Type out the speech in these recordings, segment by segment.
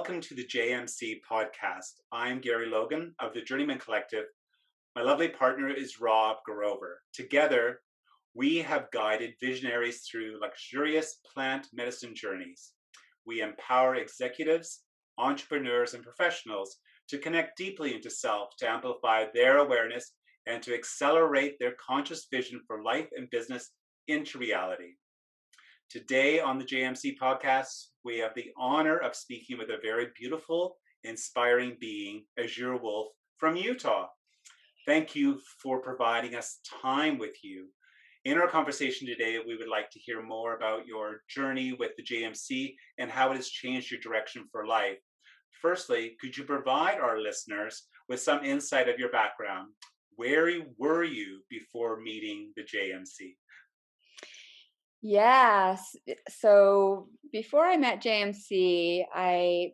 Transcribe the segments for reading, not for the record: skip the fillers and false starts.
welcome to the JMC Pod Cast. I'm Gary Logan of the Journeymen Collective. My lovely partner is Rob Grover. Together, we have guided visionaries through luxurious plant medicine journeys. We empower executives, entrepreneurs, and professionals to connect deeply into self, to amplify their awareness, and to accelerate their conscious vision for life and business into reality. Today on the JMC podcast, we have the honor of speaking with a very beautiful, inspiring being, Azure Wolfe from Utah. Thank you for providing us time with you. In our conversation today, we would like to hear more about your journey with the JMC and how it has changed your direction for life. Firstly, could you provide our listeners with some insight of your background? Where were you before meeting the JMC? Yes. So before I met JMC, I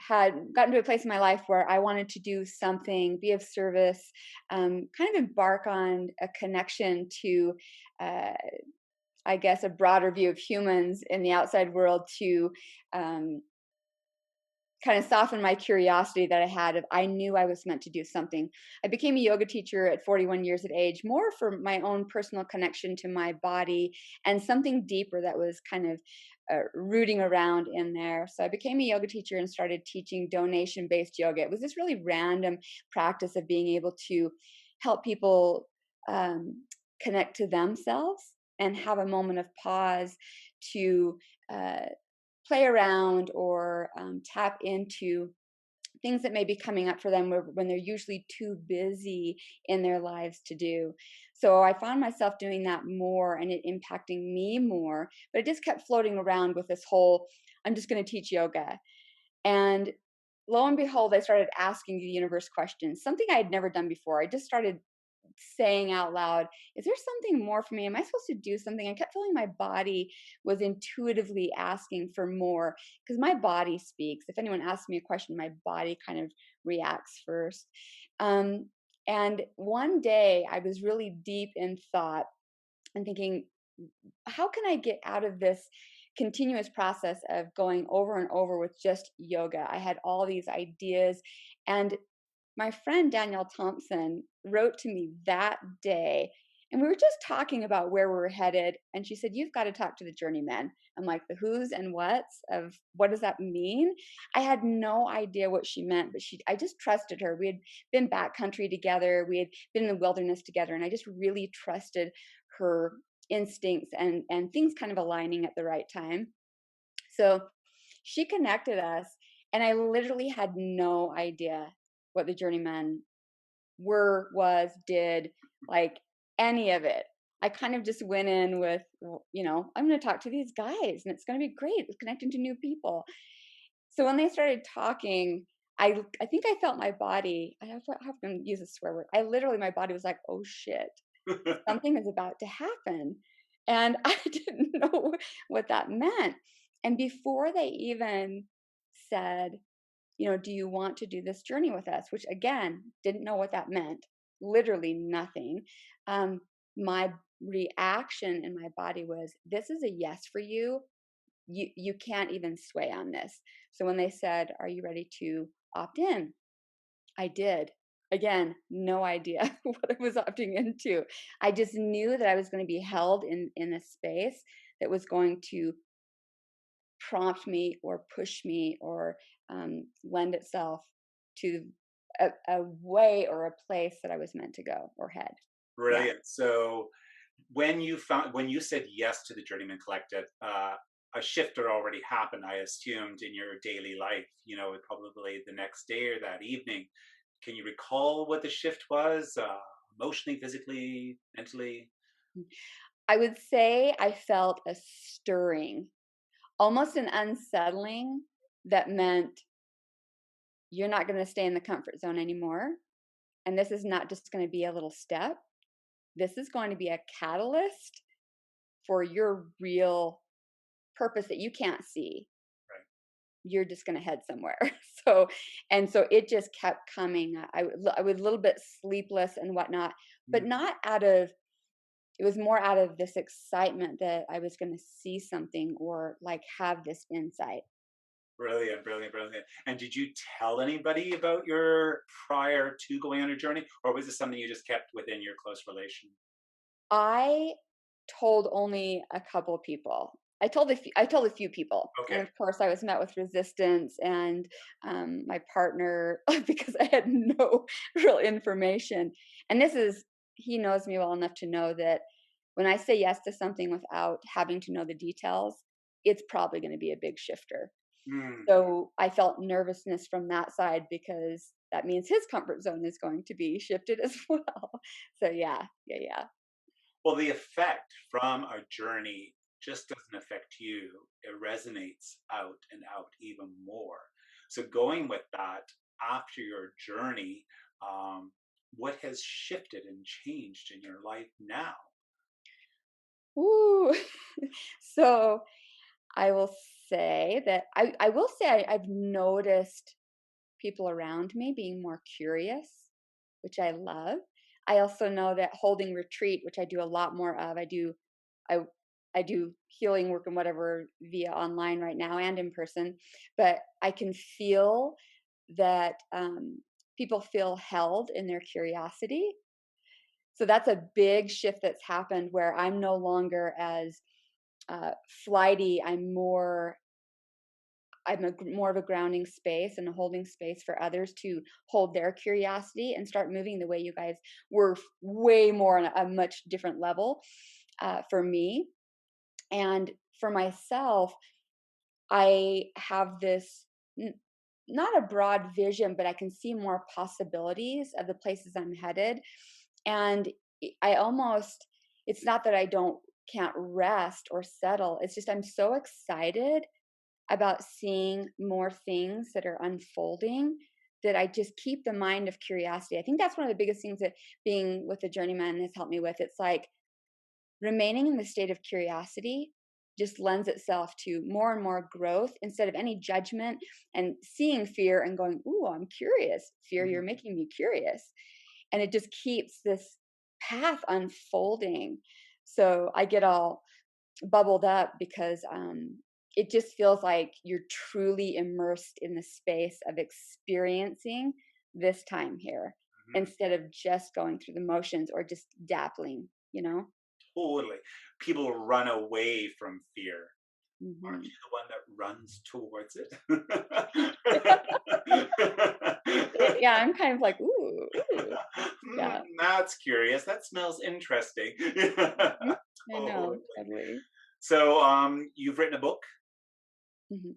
had gotten to a place in my life where I wanted to do something, be of service, kind of embark on a connection to, uh, I guess, a broader view of humans in the outside world to um, kind of soften my curiosity that I had of I knew I was meant to do something. I became a yoga teacher at 41 years of age, more for my own personal connection to my body and something deeper that was kind of rooting around in there. So I became a yoga teacher and started teaching donation-based yoga. It was this really random practice of being able to help people connect to themselves and have a moment of pause to uh, play around or tap into things that may be coming up for them when they're usually too busy in their lives to do. So I found myself doing that more and it impacting me more, but it just kept floating around with this whole, I'm just going to teach yoga. And lo and behold, I started asking the universe questions, something I had never done before. I just started saying out loud, is there something more for me? Am I supposed to do something? I kept feeling my body was intuitively asking for more because my body speaks. If anyone asks me a question, my body kind of reacts first. Um, and one day I was really deep in thought and thinking, how can I get out of this continuous process of going over and over with just yoga? I had all these ideas, and my friend Danielle Thompson wrote to me that day, and we were just talking about where we were headed. And she said, "You've got to talk to the journeymen." I'm like, the who's and what's of what does that mean? I had no idea what she meant, but I just trusted her. We had been backcountry together, we had been in the wilderness together, and I just really trusted her instincts and things kind of aligning at the right time. So she connected us, and I literally had no idea what the journeymen were, was, did, like any of it. I kind of just went in with, I'm going to talk to these guys and it's going to be great. It's connecting to new people. So when they started talking, I think I felt my body, I have to use a swear word. My body was like, oh shit, something is about to happen. And I didn't know what that meant. And before they even said, do you want to do this journey with us? Which again, didn't know what that meant. Literally nothing. My reaction in my body was, this is a yes for you. You can't even sway on this. So when they said, are you ready to opt in? I did. Again, no idea what I was opting into. I just knew that I was going to be held in a space that was going to prompt me or push me or lend itself to a way or a place that I was meant to go or head. Yeah. Brilliant. So when you said yes to the Journeymen Collective, a shift had already happened, I assumed, in your daily life, probably the next day or that evening. Can you recall what the shift was, emotionally, physically, mentally? I would say I felt a stirring, almost an unsettling that meant you're not going to stay in the comfort zone anymore. And this is not just going to be a little step. This is going to be a catalyst for your real purpose that you can't see. Right. You're just going to head somewhere. So it just kept coming. I was a little bit sleepless and whatnot, but not out of, it was more out of this excitement that I was going to see something or like have this insight. Brilliant, brilliant, brilliant. And did you tell anybody about your prior to going on a journey, or was this something you just kept within your close relation? I told only a couple people. I told a few people, and Okay. of course, I was met with resistance and my partner because I had no real information. And he knows me well enough to know that when I say yes to something without having to know the details, it's probably going to be a big shifter. Hmm. So I felt nervousness from that side because that means his comfort zone is going to be shifted as well. So yeah, yeah, yeah. Well, the effect from a journey just doesn't affect you. It resonates out and out even more. So, going with that after your journey, um, what has shifted and changed in your life now? Ooh. So I will say that I will say I've noticed people around me being more curious, which I love. I also know that holding retreat, which I do a lot more of, I I do healing work and whatever via online right now and in person, but I can feel that people feel held in their curiosity. So that's a big shift that's happened where I'm no longer as flighty. More of a grounding space and a holding space for others to hold their curiosity and start moving the way you guys were way more on a much different level for me. And for myself, I have this not a broad vision, but I can see more possibilities of the places I'm headed. And I almost, it's not that I can't rest or settle. It's just I'm so excited about seeing more things that are unfolding that I just keep the mind of curiosity. I think that's one of the biggest things that being with the journeyman has helped me with. It's like remaining in the state of curiosity just lends itself to more and more growth instead of any judgment and seeing fear and going, "Ooh, I'm curious. Fear, you're Mhm. making me curious." And it just keeps this path unfolding. So I get all bubbled up because it just feels like you're truly immersed in the space of experiencing this time here Mhm. instead of just going through the motions or just dappling, you know? Totally. People run away from fear. Aren't Hmm. you the one that runs towards it? Yeah, I'm kind of like, ooh, ooh. Hmm, Yeah. that's curious. That smells interesting. Mhm. I know, Totally. totally. So, you've written a book Hmm.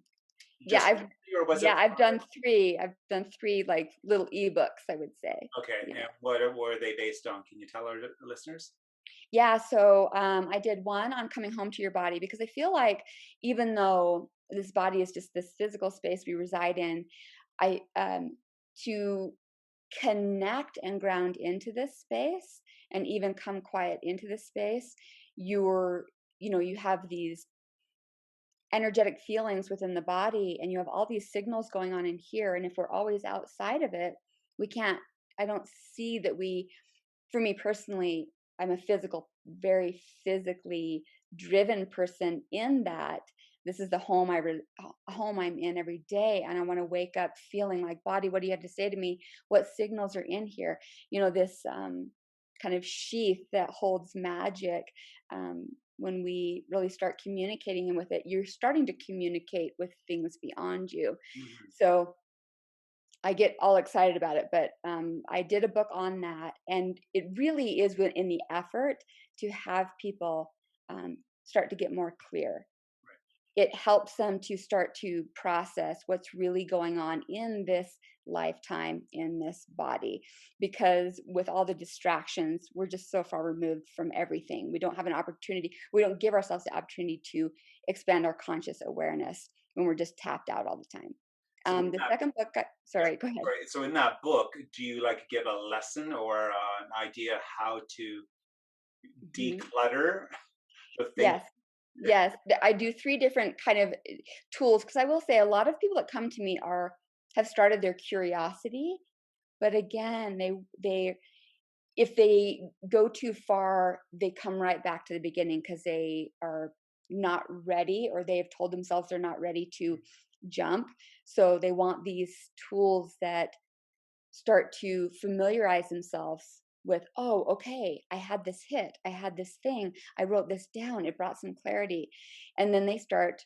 Yeah, just recently, or was it? I've done three. I've done three like little ebooks, I would say. Okay, Yeah. and what are they based on? Can you tell our listeners? Yeah, so I did one on coming home to your body because I feel like even though this body is just this physical space we reside in, I to connect and ground into this space and even come quiet into this space, you're you have these energetic feelings within the body and you have all these signals going on in here, and if we're always outside of it, we can't I don't see that we for me personally, I'm a very physically driven person in that this is the home I'm in every day, and I want to wake up feeling like, body, what do you have to say to me? What signals are in here? This kind of sheath that holds magic. When we really start communicating and with it, you're starting to communicate with things beyond you. Mhm. So I get all excited about it, but I did a book on that, and it really is in the effort to have people start to get more clear. It helps them to start to process what's really going on in this lifetime, in this body, because with all the distractions, we're just so far removed from everything. We don't have an opportunity. We don't give ourselves the opportunity to expand our conscious awareness when we're just tapped out all the time. So in The that, second book, yeah, sorry, go ahead. sorry. So in that book, do you like give a lesson or an idea how to Mhm. declutter the things? Yes. Yes, I do 3 different kind of tools, because I will say a lot of people that come to me have started their curiosity, but again, they if they go too far, they come right back to the beginning because they are not ready, or they have told themselves they're not ready to jump. So they want these tools that start to familiarize themselves with, oh, okay, I had this hit, I had this thing, I wrote this down, it brought some clarity. And then they start,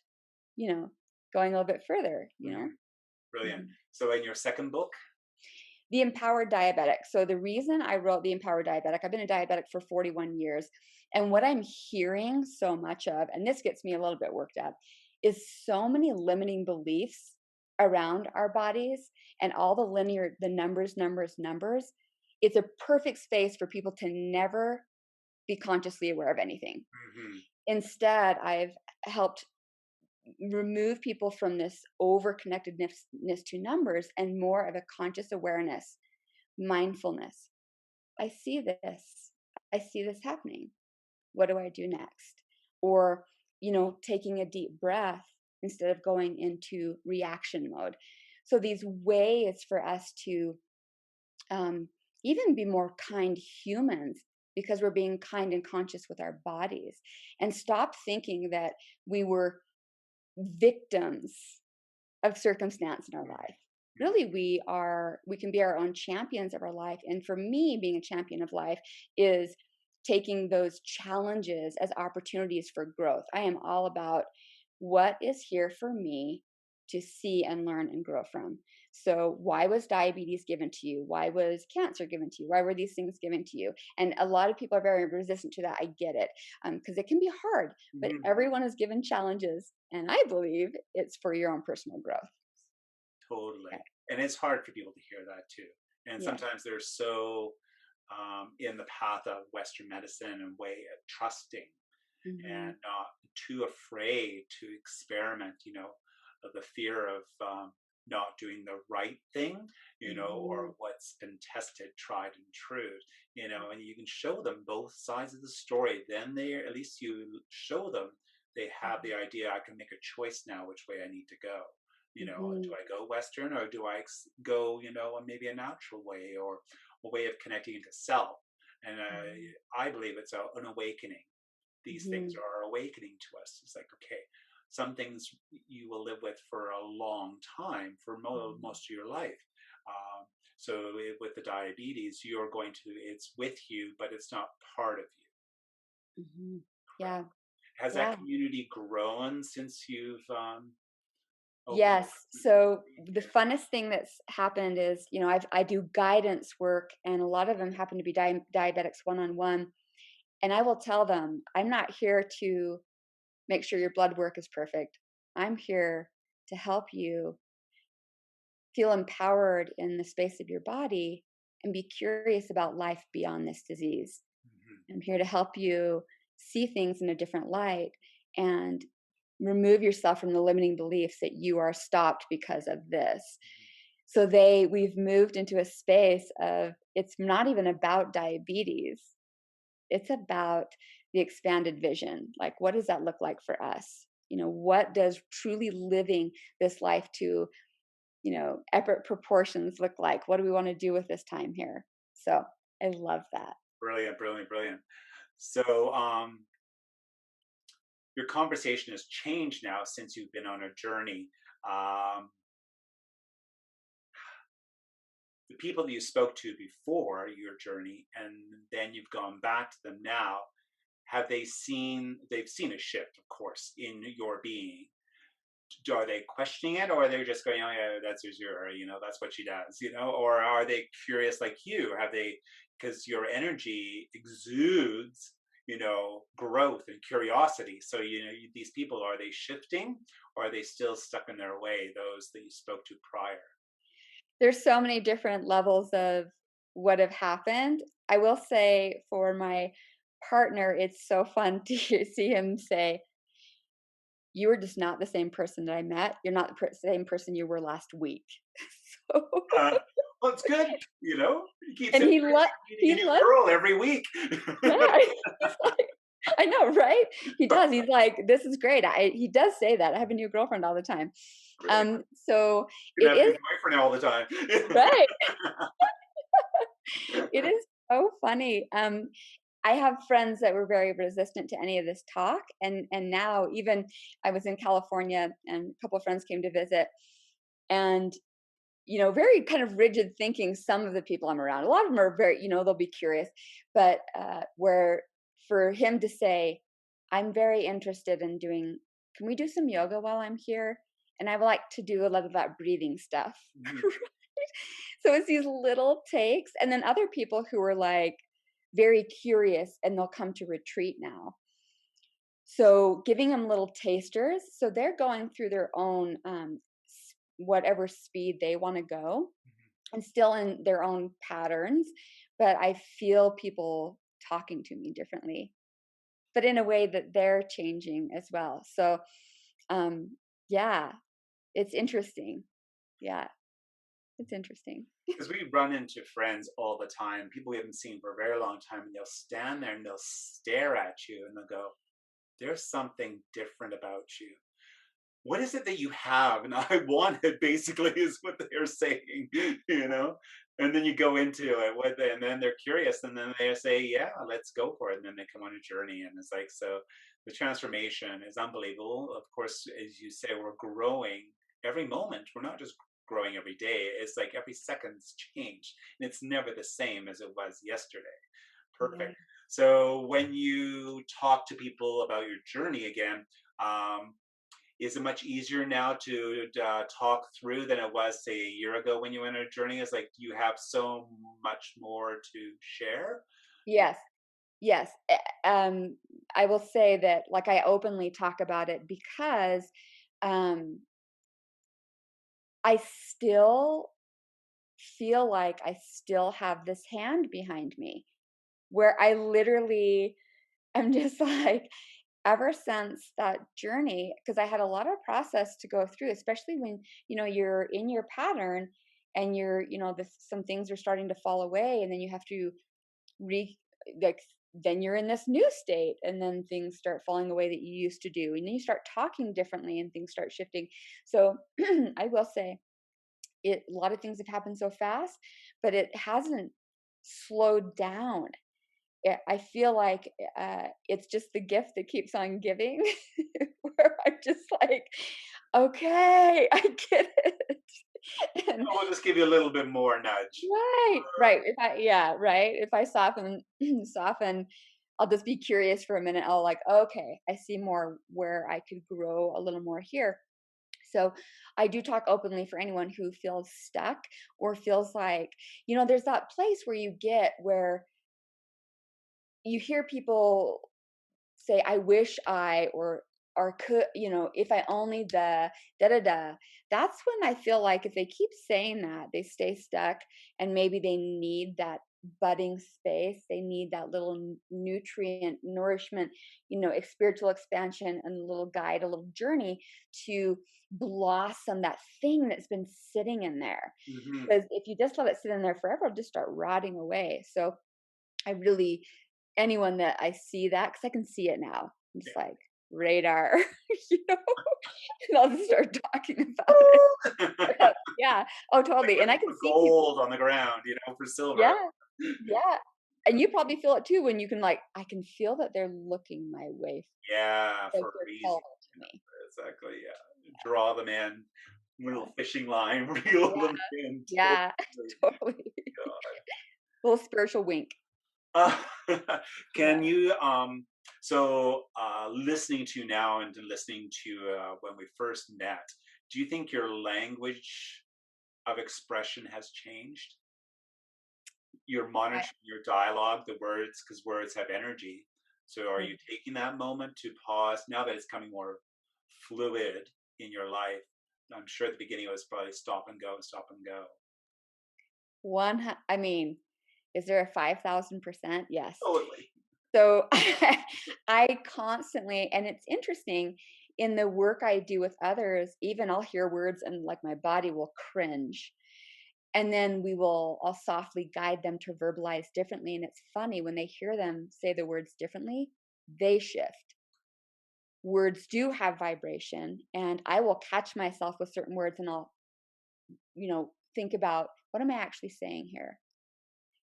you know, going a little bit further, Mhm. Brilliant. Mhm. So in your second book, The Empowered Diabetic. So the reason I wrote The Empowered Diabetic, I've been a diabetic for 41 years. And what I'm hearing so much of, and this gets me a little bit worked up, is so many limiting beliefs around our bodies and all the numbers, numbers, numbers. It's a perfect space for people to never be consciously aware of anything. hmm Instead, I've helped remove people from this over connectedness to numbers and more of a conscious awareness, mindfulness. I see this. I see this happening. What do I do next? Or, taking a deep breath instead of going into reaction mode. So these ways for us to um, even be more kind humans because we're being kind and conscious with our bodies and stop thinking that we were victims of circumstance in our life. Really, we can be our own champions of our life. And for me, being a champion of life is taking those challenges as opportunities for growth. I am all about what is here for me to see and learn and grow from. So, why was diabetes given to you? Why was cancer given to you? Why were these things given to you? And a lot of people are very resistant to that. I get it, because it can be hard, but hmm everyone is given challenges. And I believe it's for your own personal growth. totally. Yeah. And it's hard for people to hear that too. And Yeah. sometimes they're so in the path of Western medicine and way of trusting and Mhm. not too afraid to experiment, of the fear of not doing the right thing, or Mhm. what's been tested, tried and true, and you can show them both sides of the story. Then at least you show them they have the Mhm. idea, I can make a choice now which way I need to go. Do Mhm. I go Western or do I go, maybe a natural way or a way of connecting into self? And Mhm. I believe it's an awakening. These things Mhm. are awakening to us. It's like, okay, some things you will live with for a long time, for Mhm. most of your life. Um, so with the diabetes, you're going to, it's with you, but it's not part of you. Mhm. Correct. Yeah. Has that Yeah. community grown since you've opened the Yes. business? So the funnest thing that's happened is, I do guidance work, and a lot of them happen to be diabetics one on one. And I will tell them, I'm not here to make sure your blood work is perfect. I'm here to help you feel empowered in the space of your body and be curious about life beyond this disease. Mhm. I'm here to help you see things in a different light and remove yourself from the limiting beliefs that you are stopped because of this. So we've moved into a space of, it's not even about diabetes. It's about the expanded vision. Like, what does that look like for us? What does truly living this life to, epic proportions look like? What do we want to do with this time here? So I love that. Brilliant, brilliant, brilliant. So, your conversation has changed now since you've been on a journey. Um, the people that you spoke to before your journey, and then you've gone back to them now, they've seen a shift, of course, in your being. Are they questioning it, or are they just going, oh yeah, that's Azure, that's what she does, or are they curious like you? Have they, because your energy exudes, growth and curiosity. So, these people, are they shifting or are they still stuck in their way, those that you spoke to prior? There's so many different levels of what have happened. I will say for my partner, it's so fun to see him say, "You are just not the same person that I met. You're not the same person you were last week." So, Uh, well, it's good, you keep and saying you're meeting he a new loves, girl every week. yeah. He's like, I know, right? He does. He's like, "This is great." He does say that. I have a new girlfriend all the time. Great. So You can it have a is new boyfriend all the time. right. It is so funny. I have friends that were very resistant to any of this talk, and now even I was in California and a couple of friends came to visit, and very kind of rigid thinking. Some of the people I'm around, a lot of them are very, they'll be curious, but where for him to say, I'm very interested in doing, can we do some yoga while I'm here? And I would like to do a lot of that breathing stuff. Mhm. So it's these little takes. And then other people who are like very curious and they'll come to retreat now. So giving them little tasters. So they're going through their own whatever speed they want to go and still in their own patterns. But I feel people talking to me differently, but in a way that they're changing as well. So yeah, it's interesting. Yeah, it's interesting. Because we run into friends all the time, people we haven't seen for a very long time, and they'll stand there and they'll stare at you and they'll go, there's something different about you. What is it that you have? And I want it, basically, is what they're saying, you know? And then you go into it with it, and then they're curious, and then they say, yeah, let's go for it. And then they come on a journey. And it's like, so the transformation is unbelievable. Of course, as you say, we're growing every moment. We're not just growing every day. It's like every second's changed. And it's never the same as it was yesterday. Yeah. Perfect. So when you talk to people about your journey again, um, is it much easier now to talk through than it was, say, a year ago when you went on a journey? Is like you have so much more to share. Yes. Yes. I will say that, like, I openly talk about it because um, I still feel like I still have this hand behind me where I literally am just like, ever since that journey, because I had a lot of process to go through, especially when, you're in your pattern and some things are starting to fall away and then you have to re like then you're in this new state and then things start falling away that you used to do and then you start talking differently and things start shifting. So I will say a lot of things have happened so fast, but it hasn't slowed down. I feel like it's just the gift that keeps on giving, where I'm just like, okay, I get it. And We'll just give you a little bit more nudge. right. If I soften, soften, I'll just be curious for a minute. I'll like, okay, I see more where I could grow a little more here. So I do talk openly for anyone who feels stuck or feels like, there's that place where you get where you hear people say, I wish I or could, if I only the da da da. That's when I feel like if they keep saying that, they stay stuck and maybe they need that budding space. They need that little nutrient nourishment, spiritual expansion and a little guide, a little journey to blossom that thing that's been sitting in there. Hmm. Because if you just let it sit in there forever, it'll just start rotting away. So I really, anyone that I see that, because I can see it now. I'm just like, radar, you know, and I'll just start talking about it. Like Yeah. Oh, totally. And I looking can for see people. gold on the ground, for silver. Yeah. Yeah. And you probably feel it too when you can like, I can feel that they're looking my way, Yeah, like for a they're reason. calling to me. Exactly. Yeah. Draw them in. Yeah. Little fishing line, reel them Yeah. in. Yeah. Totally. Totally. Little spiritual wink. Uh, Yeah. can you so listening to you now and listening to when we first met, do you think your language of expression has changed? Your I, monitoring your dialogue, the words, because words have energy. So are you taking that moment to pause now that it's coming more fluid in your life? I'm sure at the beginning it was probably stop and go, stop and go. I mean, is there a 5,000%? Yes. Totally. So I constantly, and it's interesting in the work I do with others, even I'll hear words and like my body will cringe. And then I'll softly guide them to verbalize differently. And it's funny when they hear them say the words differently, they shift. Words do have vibration. And I will catch myself with certain words and I'll, think about what am I actually saying here?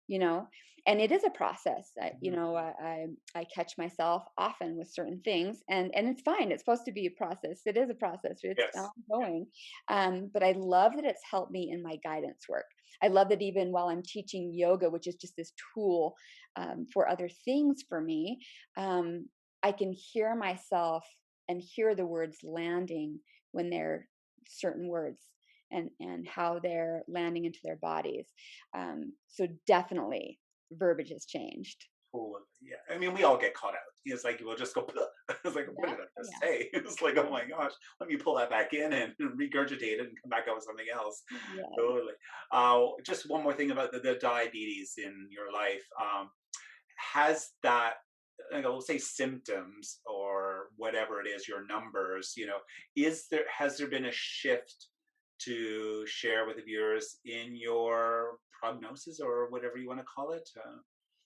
you know. And it is a process. Mhm. I catch myself often with certain things, and it's fine. It's supposed to be a process. It is a process. It's Yes. ongoing. But I love that it's helped me in my guidance work. I love that even while I'm teaching yoga, which is just this tool for other things for me, I can hear myself and hear the words landing when they're certain words, and how they're landing into their bodies. So definitely verbiage has changed. Cool. Yeah. I mean, we all get caught out. It's like we'll just go. It's like, what Yeah. did I Oh, just yeah. say? It's like, oh my gosh, let me pull that back in and regurgitate it and come back out with something else. Yeah. Totally. Just one more thing about the diabetes in your life. Has that, like, we'll say symptoms or whatever it is, your numbers, has there been a shift to share with the viewers in your prognosis or whatever you want to call it?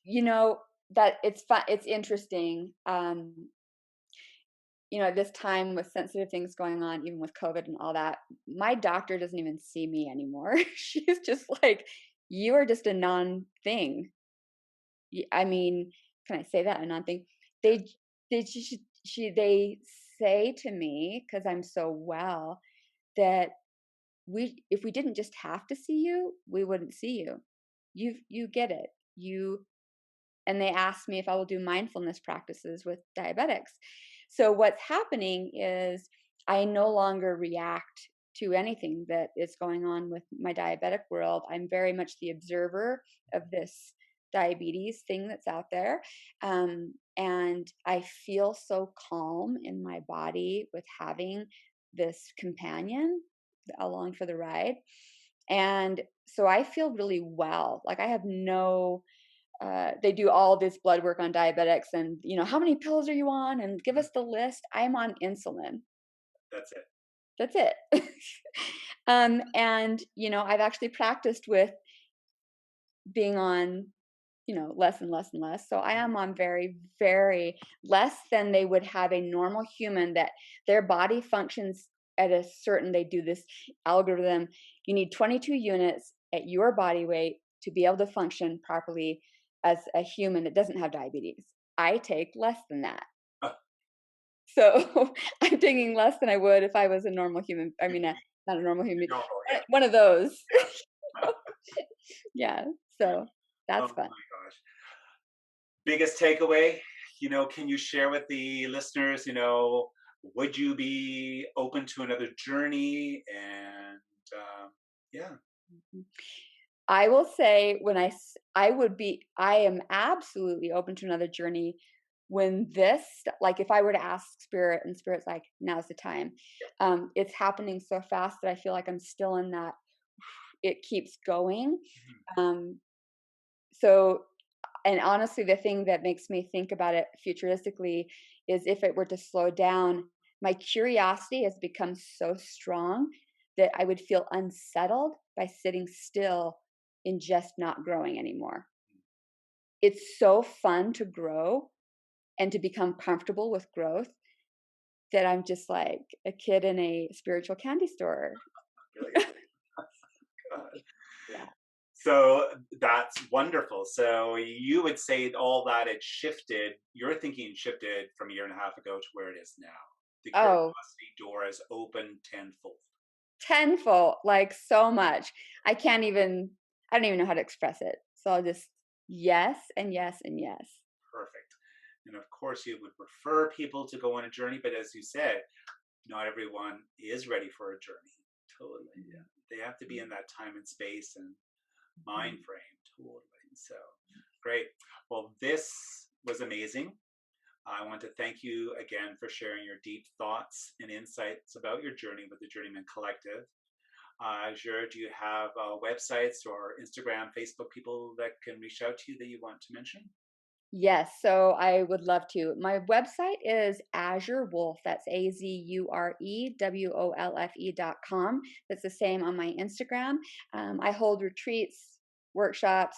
You know, that it's fun. It's interesting. At this time with sensitive things going on, even with COVID and all that, my doctor doesn't even see me anymore. She's just like, you are just a non thing. I mean, can I say that, a non thing? Yes. They, they say to me, because I'm so well, that if we didn't just have to see you, we wouldn't see you. You get it. And they asked me if I will do mindfulness practices with diabetics. So what's happening is I no longer react to anything that is going on with my diabetic world. I'm very much the observer of this diabetes thing that's out there. And I feel so calm in my body with having this companion along for the ride. And so I feel really well. Like I have no they do all this blood work on diabetics, and how many pills are you on, and give Mhm. us the list. I'm on insulin. That's it. That's it. And I've actually practiced with being on less and less and less. So I Mhm. am on very, very less than they would have a normal human, that their body functions at a certain, they do this algorithm. You need 22 units at your body weight to be able to function properly as a human that doesn't have diabetes. I take less than that. Oh, So I'm taking less than I would if I was a normal human. I mean, not a normal human, you're normal, yeah. one of those. Yeah. Yeah. So Oh that's fun. my gosh. Biggest takeaway, can you share with the listeners, would you be open to another journey? And yeah. I will say I am absolutely open to another journey when like if I were to ask spirit, and spirit's like, now's the time. It's happening so fast that I feel like I'm still in that, it keeps going. Mhm. Um, so, and honestly, the thing that makes me think about it futuristically is if it were to slow down, my curiosity has become so strong that I would feel unsettled by sitting still in just not growing anymore. It's so fun to grow and to become comfortable with growth that I'm just like a kid in a spiritual candy store. Brilliant. God. Yeah. So that's wonderful. So you would say all that it shifted, your thinking shifted from a year and a half ago to where it is now. The Oh, curiosity door is open tenfold. tenfold, like so much. I can't even, I don't even know how to express it. So I'll just yes and yes and yes. Perfect. And of course, you would prefer people to go on a journey, but as you said, not everyone is ready for a journey. Totally. Yeah. They have to be in that time and space and mind Mhm. frame. Totally. So great. Well, this was amazing. I want to thank you again for sharing your deep thoughts and insights about your journey with the Journeymen Collective. Azure, do you have websites or Instagram, Facebook people that can reach out to you that you want to mention? Yes, so I would love to. My website is Azure Wolfe. That's AZUREWOLFE.com. That's the same on my Instagram. I hold retreats, workshops,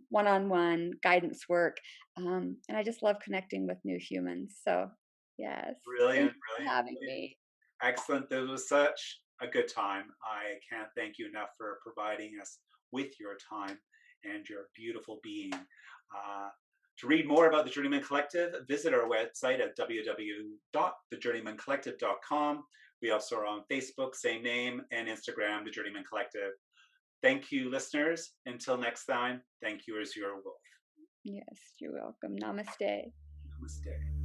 one-on-one guidance work, and I just love connecting with new humans. So, yes, thank Brilliant, you for brilliant. having me. Excellent. This was such a good time. I can't thank you enough for providing us with your time and you're a beautiful being. To read more about the Journeymen Collective, visit our website at www.thejourneymencollective.com. We also are on Facebook, same name, and Instagram, The Journeymen Collective. Thank you, listeners. Until next time, thank you, Azure Wolfe. Yes, you're welcome. Namaste. Namaste.